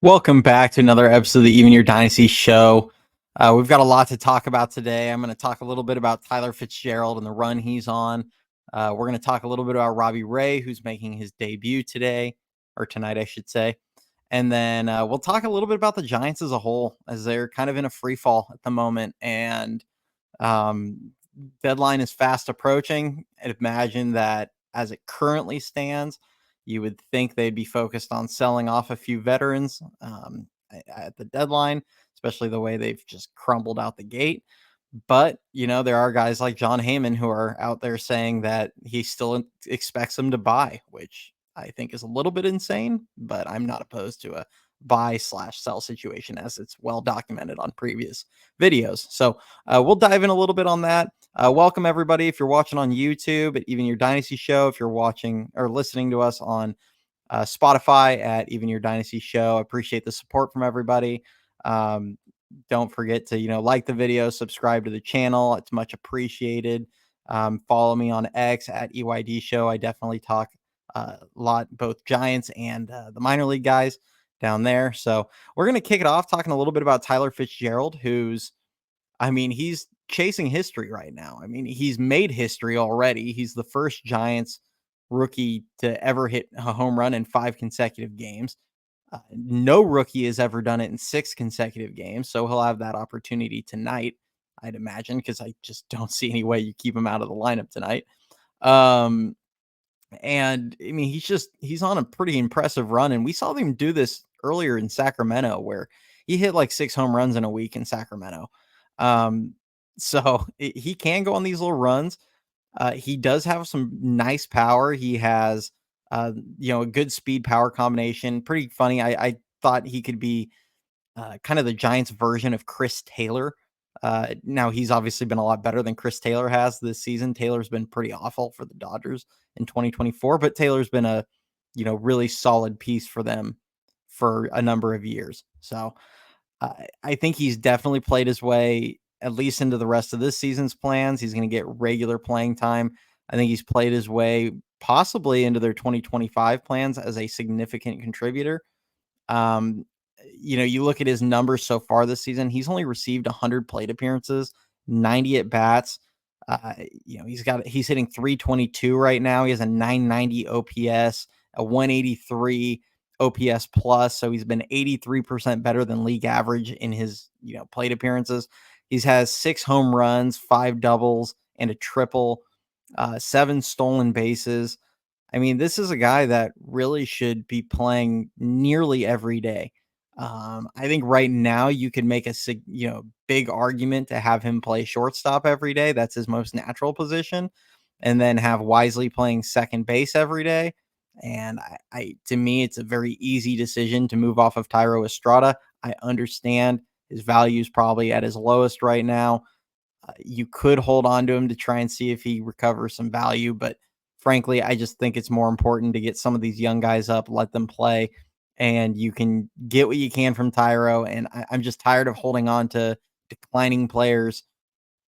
Welcome back to another episode of the Even Your Dynasty show. We've got a lot to talk about today. I'm going to talk a little bit about Tyler Fitzgerald and the run he's on. We're going to talk a little bit about Robbie Ray, who's making his debut today, or tonight, I should say. And then we'll talk a little bit about the Giants as a whole, as they're kind of in a free fall at the moment. And um, deadline is fast approaching. I'd imagine that as it currently stands, you would think they'd be focused on selling off a few veterans at the deadline, especially the way they've just crumbled out the gate. But, there are guys like John Heyman who are out there saying that he still expects them to buy, which I think is a little bit insane, but I'm not opposed to a buy/sell situation as it's well documented on previous videos. So we'll dive in a little bit on that. Welcome, everybody. If you're watching on YouTube at Even Your Dynasty Show, if you're watching or listening to us on Spotify at Even Your Dynasty Show, I appreciate the support from everybody. Don't forget to, like the video, subscribe to the channel. It's much appreciated. Follow me on X at EYD Show. I definitely talk a lot, both Giants and the minor league guys down there. So we're going to kick it off talking a little bit about Tyler Fitzgerald, he's chasing history right now. He's made history already. He's the first Giants rookie to ever hit a home run in 5 consecutive games. No rookie has ever done it in 6 consecutive games, so he'll have that opportunity tonight, I'd imagine, because I just don't see any way you keep him out of the lineup tonight. He's on a pretty impressive run, and we saw him do this earlier in Sacramento, where he hit like 6 home runs in a week in Sacramento. He can go on these little runs. He does have some nice power. He has, a good speed power combination. Pretty funny. I thought he could be kind of the Giants version of Chris Taylor. Now he's obviously been a lot better than Chris Taylor has this season. Taylor's been pretty awful for the Dodgers in 2024, but Taylor's been a, really solid piece for them for a number of years. So I think he's definitely played his way at least into the rest of this season's plans. He's going to get regular playing time. I think he's played his way possibly into their 2025 plans as a significant contributor. You look at his numbers so far this season, he's only received 100 plate appearances, 90 at bats. He's hitting 322 right now. He has a 990 OPS, a 183 OPS plus. So he's been 83% better than league average in his, plate appearances. He's has 6 home runs, 5 doubles, and a triple, 7 stolen bases. This is a guy that really should be playing nearly every day. I think right now you could make a big argument to have him play shortstop every day. That's his most natural position, and then have Wisely playing second base every day. And to me, it's a very easy decision to move off of Tyro Estrada. I understand his value is probably at his lowest right now. You could hold on to him to try and see if he recovers some value, but frankly, I just think it's more important to get some of these young guys up, let them play, and you can get what you can from Tyro. And I'm just tired of holding on to declining players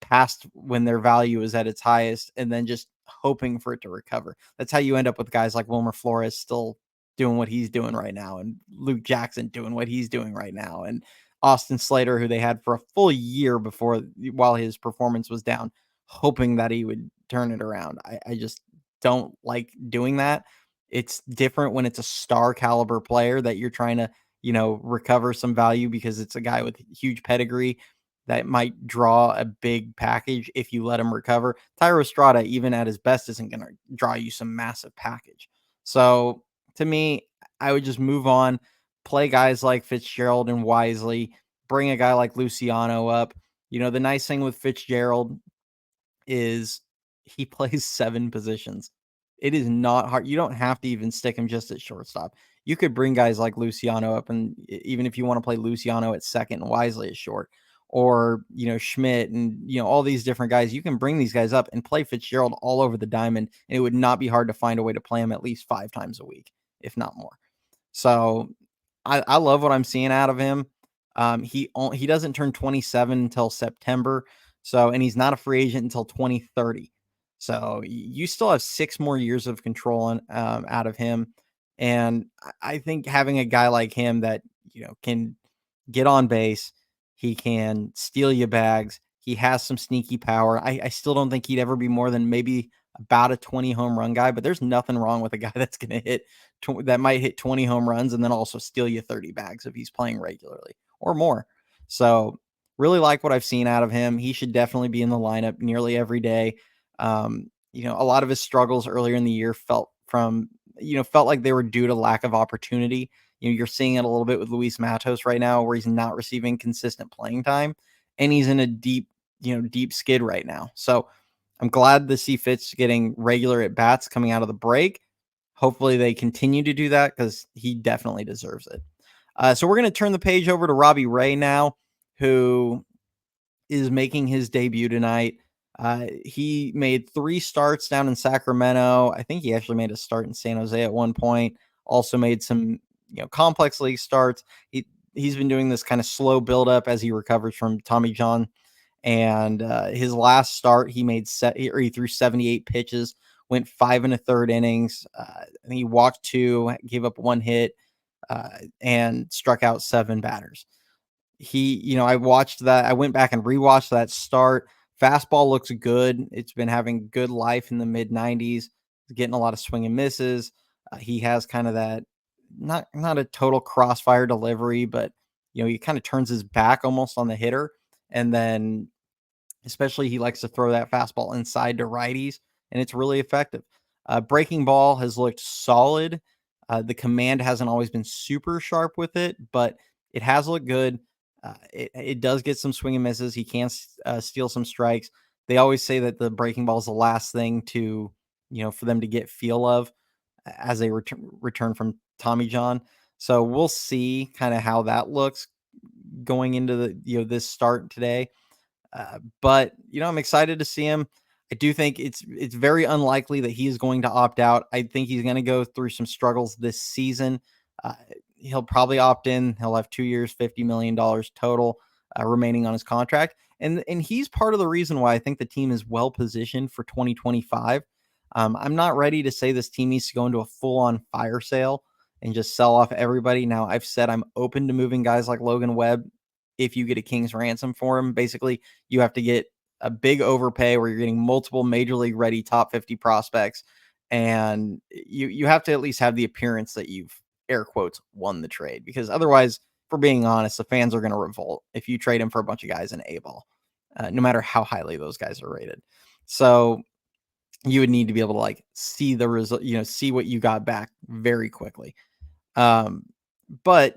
past when their value is at its highest and then just hoping for it to recover. That's how you end up with guys like Wilmer Flores still doing what he's doing right now, and Luke Jackson doing what he's doing right now, and Austin Slater, who they had for a full year before while his performance was down, hoping that he would turn it around. I just don't like doing that. It's different when it's a star caliber player that you're trying to, recover some value because it's a guy with huge pedigree that might draw a big package if you let him recover. Tyro Estrada, even at his best, isn't going to draw you some massive package. So to me, I would just move on, play guys like Fitzgerald and Wisely, bring a guy like Luciano up. The nice thing with Fitzgerald is he plays 7 positions. It is not hard. You don't have to even stick him just at shortstop. You could bring guys like Luciano up, and even if you want to play Luciano at second and Wisely at short, or Schmidt and all these different guys, you can bring these guys up and play Fitzgerald all over the diamond, and it would not be hard to find a way to play him at least 5 times a week, if not more. So I love what I'm seeing out of him. He doesn't turn 27 until September. So, and he's not a free agent until 2030. So you still have 6 more years of control out of him. And I think having a guy like him that can get on base. He can steal you bags. He has some sneaky power. I still don't think he'd ever be more than maybe about a 20 home run guy, but there's nothing wrong with a guy that's going to that might hit 20 home runs and then also steal you 30 bags if he's playing regularly or more. So really like what I've seen out of him. He should definitely be in the lineup nearly every day. A lot of his struggles earlier in the year felt like they were due to lack of opportunity. You're seeing it a little bit with Luis Matos right now, where he's not receiving consistent playing time, and he's in a deep skid right now. So I'm glad to see Fitz getting regular at bats coming out of the break. Hopefully they continue to do that because he definitely deserves it. So we're going to turn the page over to Robbie Ray now, who is making his debut tonight. He made 3 starts down in Sacramento. I think he actually made a start in San Jose at one point. Also made some complex league starts. He's been doing this kind of slow buildup as he recovers from Tommy John. And his last start, he threw 78 pitches, went 5 1/3 innings. I think he walked 2, gave up 1 hit, and struck out 7 batters. I watched that. I went back and rewatched that start. Fastball looks good. It's been having good life in the mid 90s, getting a lot of swing and misses. He has kind of that, not a total crossfire delivery, but he kind of turns his back almost on the hitter, and then especially he likes to throw that fastball inside to righties, and it's really effective. Breaking ball has looked solid. The command hasn't always been super sharp with it, but it has looked good. It does get some swing and misses. He can steal some strikes. They always say that the breaking ball is the last thing for them to get feel of as they return from Tommy John. So we'll see kind of how that looks going into this start today. But I'm excited to see him. I do think it's very unlikely that he is going to opt out. I think he's going to go through some struggles this season. Uh, he'll probably opt in. He'll have 2 years, $50 million total remaining on his contract. And he's part of the reason why I think the team is well positioned for 2025. I'm not ready to say this team needs to go into a full-on fire sale and just sell off everybody. Now, I've said I'm open to moving guys like Logan Webb if you get a king's ransom for him. Basically, you have to get a big overpay where you're getting multiple major league ready top 50 prospects, and you have to at least have the appearance that you've, air quotes, won the trade, because otherwise, for being honest, the fans are going to revolt if you trade him for a bunch of guys in A-ball, no matter how highly those guys are rated. So you would need to be able to see the result, see what you got back very quickly. But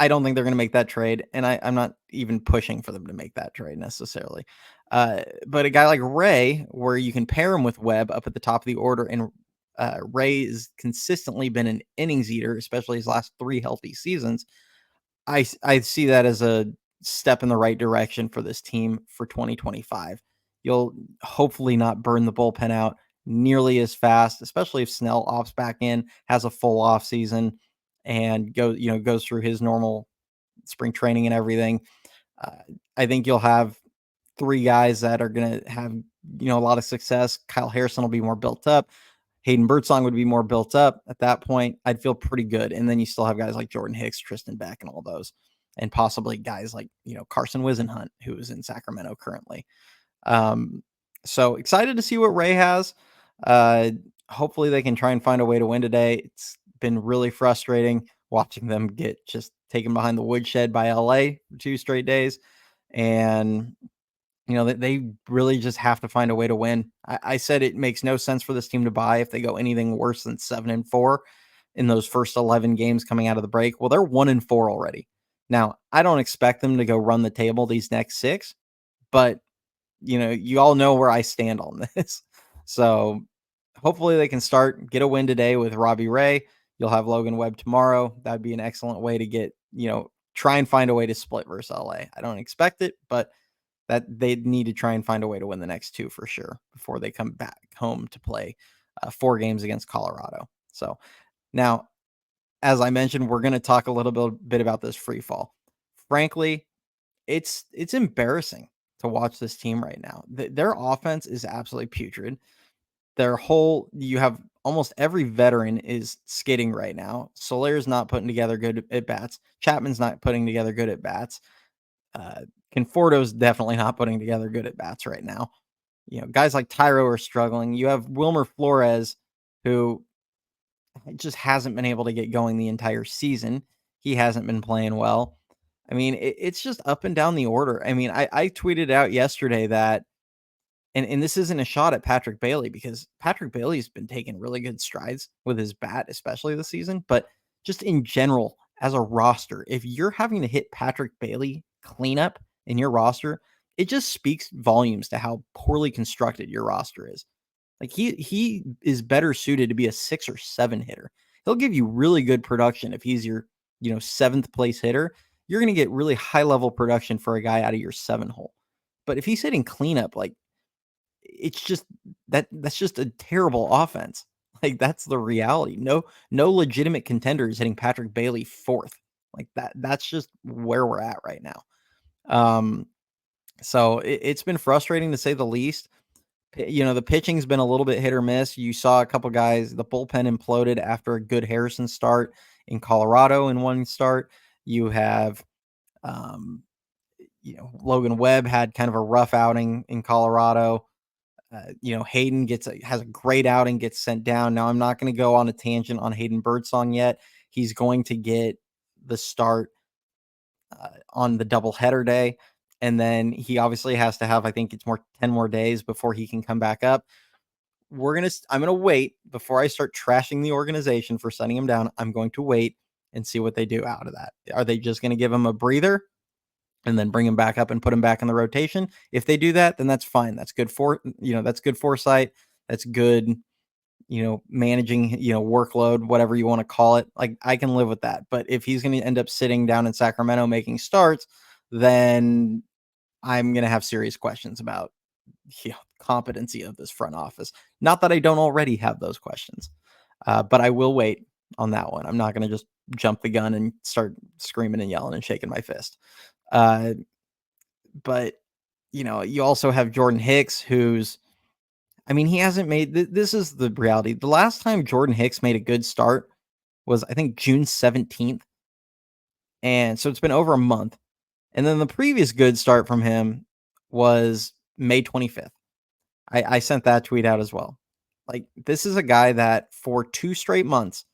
I don't think they're going to make that trade, and I'm not even pushing for them to make that trade necessarily. But a guy like Ray, where you can pair him with Webb up at the top of the order, and Ray has consistently been an innings eater, especially his last 3 healthy seasons. I see that as a step in the right direction for this team for 2025. You'll hopefully not burn the bullpen out nearly as fast, especially if Snell opts back in, has a full off season, and goes through his normal spring training and everything. I think you'll have 3 guys that are going to have a lot of success. Kyle Harrison will be more built up. Hayden Birdsong would be more built up. At that point, I'd feel pretty good. And then you still have guys like Jordan Hicks, Tristan Beck, and all those, and possibly guys like Carson Wisenhunt, who is in Sacramento currently. So excited to see what Ray has. Hopefully they can try and find a way to win today. It's been really frustrating watching them get just taken behind the woodshed by LA for 2 straight days. And they really just have to find a way to win. I said it makes no sense for this team to buy if they go anything worse than 7-4 in those first 11 games coming out of the break. Well, they're 1-4 already. Now, I don't expect them to go run the table these next 6, but you all know where I stand on this. So hopefully they can get a win today with Robbie Ray. You'll have Logan Webb tomorrow. That'd be an excellent way to get, try and find a way to split versus LA. I don't expect it, but that they need to try and find a way to win the next 2 for sure before they come back home to play 4 games against Colorado. So now, as I mentioned, we're going to talk a little bit about this free fall. Frankly, it's embarrassing to watch this team right now. Their offense is absolutely putrid. you have almost every veteran is skidding right now. Solaire's not putting together good at bats. Chapman's not putting together good at bats. Uh, Conforto's definitely not putting together good at bats right now. Guys like Tyro are struggling. You have Wilmer Flores, who just hasn't been able to get going the entire season. He hasn't been playing well. I mean, it's just up and down the order. I mean, I tweeted out yesterday that, and this isn't a shot at Patrick Bailey, because Patrick Bailey's been taking really good strides with his bat, especially this season, but just in general, as a roster, if you're having to hit Patrick Bailey cleanup in your roster, it just speaks volumes to how poorly constructed your roster is. Like, he is better suited to be a 6 or 7 hitter. He'll give you really good production if he's your, 7th place hitter. You're going to get really high level production for a guy out of your 7 hole. But if he's hitting cleanup, like, it's just that's just a terrible offense. Like, that's the reality. No legitimate contender is hitting Patrick Bailey 4th. Like, that's just where we're at right now. So it's been frustrating to say the least. The pitching's been a little bit hit or miss. You saw a couple guys, the bullpen imploded after a good Harrison start in Colorado in one start. You have, Logan Webb had kind of a rough outing in Colorado. Hayden has a great outing, gets sent down. Now, I'm not going to go on a tangent on Hayden Birdsong yet. He's going to get the start on the doubleheader day. And then he obviously has to have, I think it's 10 more days before he can come back up. I'm going to wait before I start trashing the organization for sending him down. I'm going to wait and see what they do out of that. Are they just going to give him a breather and then bring him back up and put him back in the rotation? If they do that, then that's fine. That's good that's good foresight. That's good, managing, workload, whatever you want to call it. Like, I can live with that. But if he's going to end up sitting down in Sacramento making starts, then I'm going to have serious questions about competency of this front office. Not that I don't already have those questions, but I will wait on that one. I'm not going to just jump the gun and start screaming and yelling and shaking my fist. But you also have Jordan Hicks, he hasn't made, this is the reality. The last time Jordan Hicks made a good start was, I think, June 17th. And so it's been over a month. And then the previous good start from him was May 25th. I sent that tweet out as well. Like, this is a guy that for 2 straight months,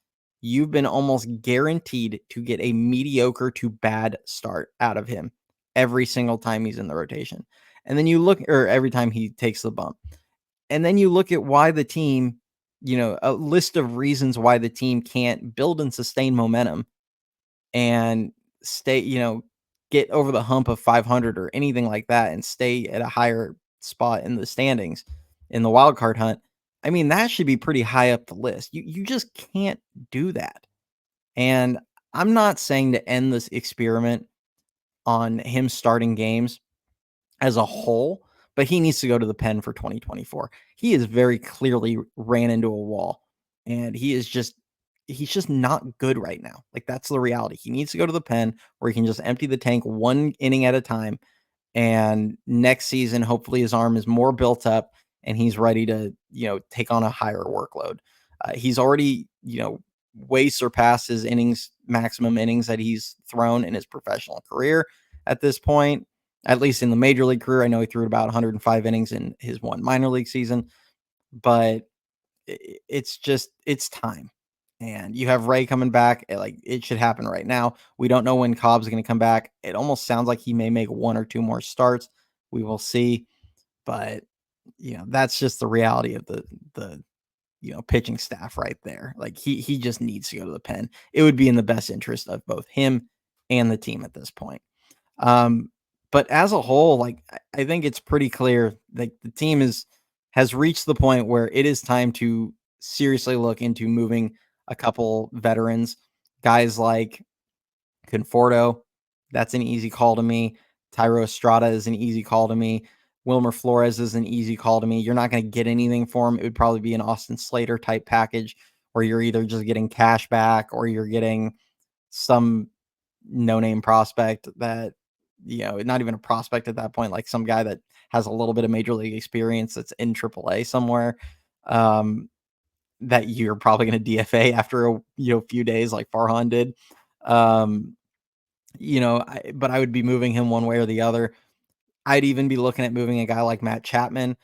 you've been almost guaranteed to get a mediocre to bad start out of him every single time he's in the rotation. And then every time he takes the bump. And then you look at why the team, a list of reasons why the team can't build and sustain momentum and stay, get over the hump of 500 or anything like that and stay at a higher spot in the standings in the wild card hunt. I mean, that should be pretty high up the list. You just can't do that. And I'm not saying to end this experiment on him starting games as a whole, but he needs to go to the pen for 2024. He is very clearly ran into a wall, and he's just not good right now. Like, that's the reality. He needs to go to the pen where he can just empty the tank one inning at a time. And next season, hopefully his arm is more built up and he's ready to, take on a higher workload. He's already, way surpassed his maximum innings that he's thrown in his professional career at this point, at least in the major league career. I know he threw about 105 innings in his one minor league season, but it's time. And you have Ray coming back. Like, it should happen right now. We don't know when Cobb's going to come back. It almost sounds like he may make 1 or 2 more starts. We will see. But, that's just the reality of the pitching staff right there. Like, he just needs to go to the pen. It would be in the best interest of both him and the team at this point. But as a whole, like, I think it's pretty clear that the team has reached the point where it is time to seriously look into moving a couple veterans, guys like Conforto. That's an easy call to me. Tyro Estrada is an easy call to me. Wilmer Flores is an easy call to me. You're not going to get anything for him. It would probably be an Austin Slater type package where you're either just getting cash back or you're getting some no-name prospect that, not even a prospect at that point, like some guy that has a little bit of major league experience that's in AAA somewhere. that you're probably going to DFA after a few days, like Farhan did. Um, but I would be moving him one way or the other. I'd even be looking at moving a guy like Matt Chapman.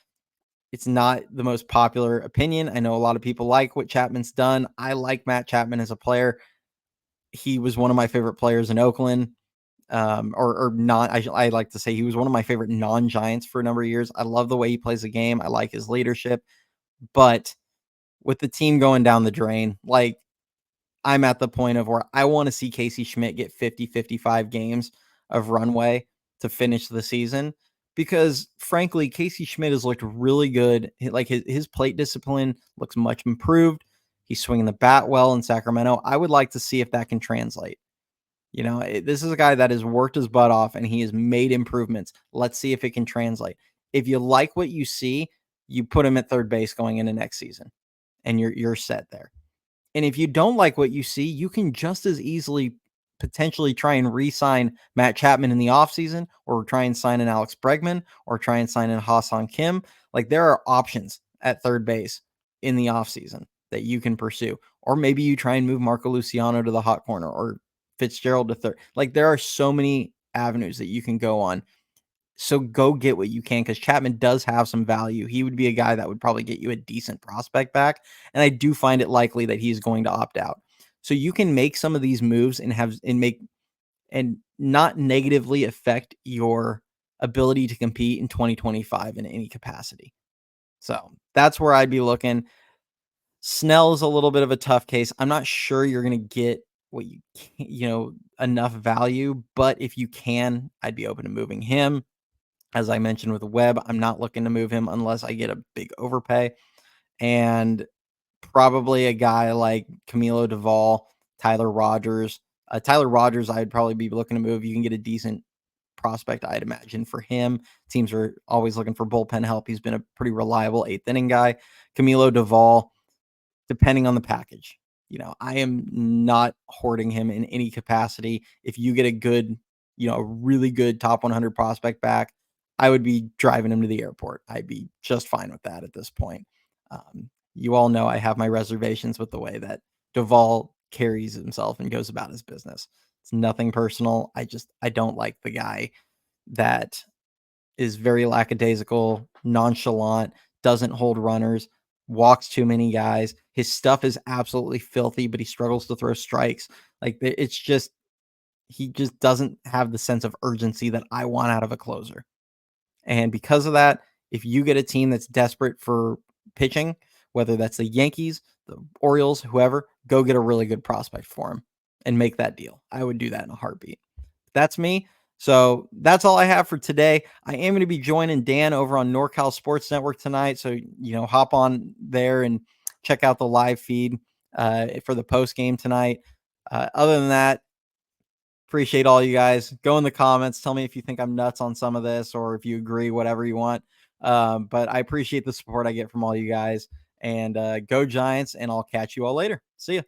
It's not the most popular opinion. I know a lot of people like what Chapman's done. I like Matt Chapman as a player. He was one of my favorite players in Oakland. Or not. I like to say he was one of my favorite non-Giants for a number of years. I love the way he plays the game. I like his leadership. But with the team going down the drain, like, I'm at the point of where I want to see Casey Schmidt get 50, 55 games of runway to finish the season because, frankly, Casey Schmidt has looked really good. Like, his plate discipline looks much improved. He's swinging the bat well in Sacramento. I would like to see if that can translate. This is a guy that has worked his butt off and he has made improvements. Let's see if it can translate. If you like what you see, you put him at third base going into next season and you're set there. And if you don't like what you see, you can just as easily potentially try and re-sign Matt Chapman in the offseason, or try and sign an Alex Bregman, or try and sign in Ha-Seong Kim. Like, there are options at third base in the offseason that you can pursue. Or maybe you try and move Marco Luciano to the hot corner, or Fitzgerald to third. Like, there are so many avenues that you can go on. So go get what you can, because Chapman does have some value. He would be a guy that would probably get you a decent prospect back. And I do find it likely that he's going to opt out. So you can make some of these moves and not negatively affect your ability to compete in 2025 in any capacity. So that's where I'd be looking. Snell's a little bit of a tough case. I'm not sure you're going to get what you can, enough value, but if you can, I'd be open to moving him. As I mentioned with Webb, I'm not looking to move him unless I get a big overpay. And probably a guy like Camilo Duvall, Tyler Rogers. Tyler Rogers, I'd probably be looking to move. You can get a decent prospect, I'd imagine, for him. Teams are always looking for bullpen help. He's been a pretty reliable eighth inning guy. Camilo Duvall, depending on the package. I am not hoarding him in any capacity. If you get a good, a really good top 100 prospect back, I would be driving him to the airport. I'd be just fine with that at this point. You all know I have my reservations with the way that Duvall carries himself and goes about his business. It's nothing personal. I don't like the guy that is very lackadaisical, nonchalant, doesn't hold runners, walks too many guys. His stuff is absolutely filthy, but he struggles to throw strikes. Like, it's just, he just doesn't have the sense of urgency that I want out of a closer. And because of that, if you get a team that's desperate for pitching, whether that's the Yankees, the Orioles, whoever, go get a really good prospect for him and make that deal. I would do that in a heartbeat. That's me. So that's all I have for today. I am going to be joining Dan over on NorCal Sports Network tonight. So, hop on there and check out the live feed for the post game tonight. Other than that, appreciate all you guys. Go in the comments. Tell me if you think I'm nuts on some of this, or if you agree, whatever you want. But I appreciate the support I get from all you guys. And go Giants, and I'll catch you all later. See ya.